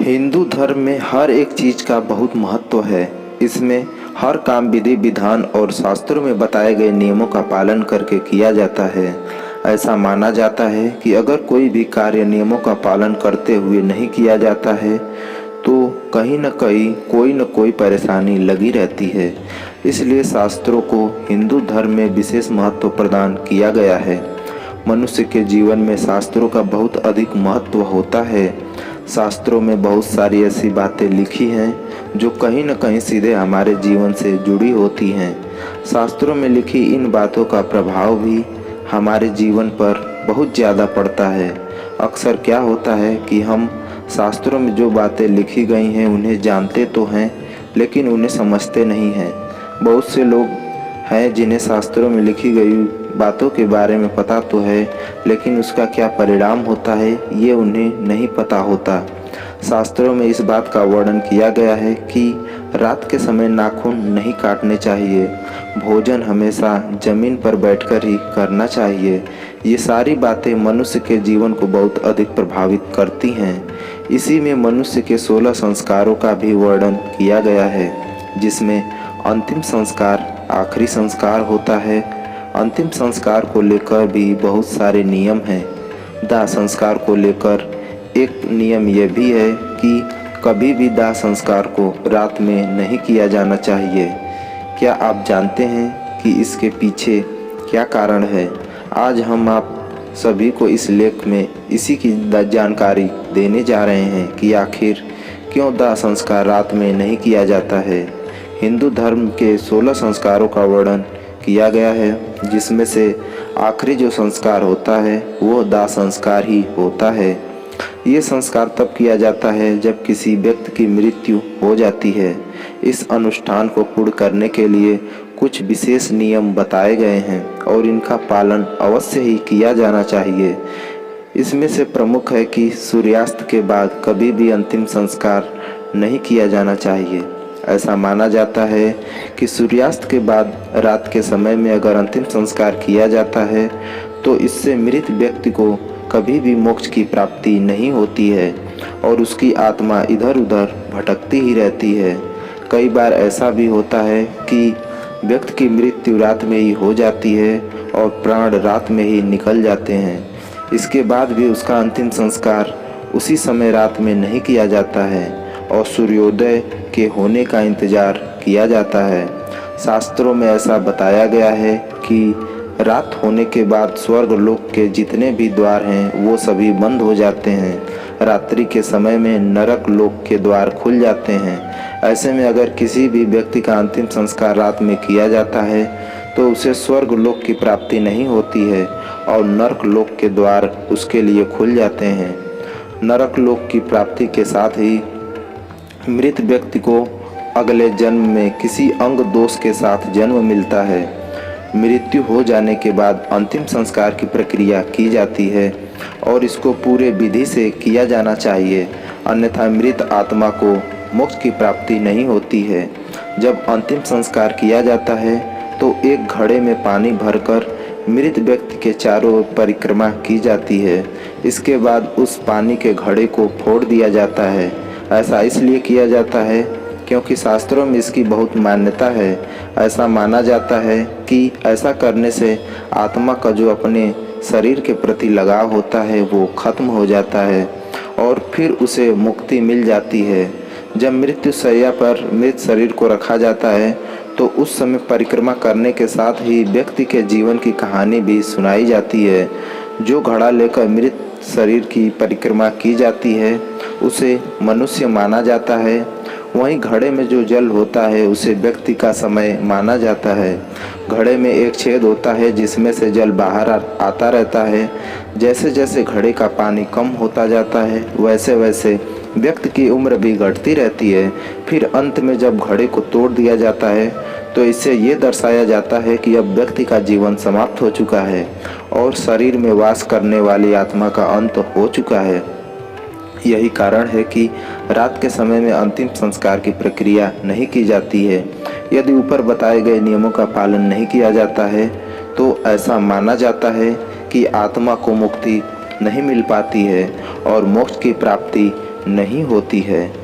हिंदू धर्म में हर एक चीज का बहुत महत्व है। इसमें हर काम विधि विधान और शास्त्रों में बताए गए नियमों का पालन करके किया जाता है। ऐसा माना जाता है कि अगर कोई भी कार्य नियमों का पालन करते हुए नहीं किया जाता है तो कहीं न कहीं कोई न कोई परेशानी लगी रहती है। इसलिए शास्त्रों को हिंदू धर्म में विशेष महत्व प्रदान किया गया है। मनुष्य के जीवन में शास्त्रों का बहुत अधिक महत्व होता है। शास्त्रों में बहुत सारी ऐसी बातें लिखी हैं जो कहीं न कहीं सीधे हमारे जीवन से जुड़ी होती हैं। शास्त्रों में लिखी इन बातों का प्रभाव भी हमारे जीवन पर बहुत ज़्यादा पड़ता है। अक्सर क्या होता है कि हम शास्त्रों में जो बातें लिखी गई हैं उन्हें जानते तो हैं लेकिन उन्हें समझते नहीं हैं। बहुत से लोग हैं जिन्हें शास्त्रों में लिखी गई बातों के बारे में पता तो है लेकिन उसका क्या परिणाम होता है ये उन्हें नहीं पता होता। शास्त्रों में इस बात का वर्णन किया गया है कि रात के समय नाखून नहीं काटने चाहिए, भोजन हमेशा जमीन पर बैठकर ही करना चाहिए। ये सारी बातें मनुष्य के जीवन को बहुत अधिक प्रभावित करती हैं। इसी में मनुष्य के 16 संस्कारों का भी वर्णन किया गया है जिसमें अंतिम संस्कार आखिरी संस्कार होता है। अंतिम संस्कार को लेकर भी बहुत सारे नियम हैं। दाह संस्कार को लेकर एक नियम यह भी है कि कभी भी दाह संस्कार को रात में नहीं किया जाना चाहिए। क्या आप जानते हैं कि इसके पीछे क्या कारण है? आज हम आप सभी को इस लेख में इसी की जानकारी देने जा रहे हैं कि आखिर क्यों दाह संस्कार रात में नहीं किया जाता है। हिंदू धर्म के 16 संस्कारों का वर्णन किया गया है जिसमें से आखिरी जो संस्कार होता है वो दाह संस्कार ही होता है। ये संस्कार तब किया जाता है जब किसी व्यक्ति की मृत्यु हो जाती है। इस अनुष्ठान को पूर्ण करने के लिए कुछ विशेष नियम बताए गए हैं और इनका पालन अवश्य ही किया जाना चाहिए। इसमें से प्रमुख है कि सूर्यास्त के बाद कभी भी अंतिम संस्कार नहीं किया जाना चाहिए। ऐसा माना जाता है कि सूर्यास्त के बाद रात के समय में अगर अंतिम संस्कार किया जाता है तो इससे मृत व्यक्ति को कभी भी मोक्ष की प्राप्ति नहीं होती है और उसकी आत्मा इधर उधर भटकती ही रहती है। कई बार ऐसा भी होता है कि व्यक्ति की मृत्यु रात में ही हो जाती है और प्राण रात में ही निकल जाते हैं। इसके बाद भी उसका अंतिम संस्कार उसी समय रात में नहीं किया जाता है और सूर्योदय के होने का इंतजार किया जाता है। शास्त्रों में ऐसा बताया गया है कि रात होने के बाद स्वर्ग लोक के जितने भी द्वार हैं वो सभी बंद हो जाते हैं। रात्रि के समय में नरक लोक के द्वार खुल जाते हैं। ऐसे में अगर किसी भी व्यक्ति का अंतिम संस्कार रात में किया जाता है तो उसे स्वर्ग लोक की प्राप्ति नहीं होती है और नरक लोक के द्वार उसके लिए खुल जाते हैं। नरक लोक की प्राप्ति के साथ ही मृत व्यक्ति को अगले जन्म में किसी अंग दोष के साथ जन्म मिलता है। मृत्यु हो जाने के बाद अंतिम संस्कार की प्रक्रिया की जाती है और इसको पूरे विधि से किया जाना चाहिए, अन्यथा मृत आत्मा को मोक्ष की प्राप्ति नहीं होती है। जब अंतिम संस्कार किया जाता है तो एक घड़े में पानी भरकर मृत व्यक्ति के चारों ओर परिक्रमा की जाती है। इसके बाद उस पानी के घड़े को फोड़ दिया जाता है। ऐसा इसलिए किया जाता है क्योंकि शास्त्रों में इसकी बहुत मान्यता है। ऐसा माना जाता है कि ऐसा करने से आत्मा का जो अपने शरीर के प्रति लगाव होता है वो खत्म हो जाता है और फिर उसे मुक्ति मिल जाती है। जब मृत्यु शैया पर मृत शरीर को रखा जाता है तो उस समय परिक्रमा करने के साथ ही व्यक्ति के जीवन की कहानी भी सुनाई जाती है। जो घड़ा लेकर मृत शरीर की परिक्रमा की जाती है उसे मनुष्य माना जाता है। वहीं घड़े में जो जल होता है उसे व्यक्ति का समय माना जाता है। घड़े में एक छेद होता है जिसमें से जल बाहर आता रहता है। जैसे जैसे घड़े का पानी कम होता जाता है वैसे वैसे व्यक्ति की उम्र भी घटती रहती है। फिर अंत में जब घड़े को तोड़ दिया जाता है तो इससे ये दर्शाया जाता है कि अब व्यक्ति का जीवन समाप्त हो चुका है और शरीर में वास करने वाली आत्मा का अंत हो चुका है। यही कारण है कि रात के समय में अंतिम संस्कार की प्रक्रिया नहीं की जाती है। यदि ऊपर बताए गए नियमों का पालन नहीं किया जाता है तो ऐसा माना जाता है कि आत्मा को मुक्ति नहीं मिल पाती है और मोक्ष की प्राप्ति नहीं होती है।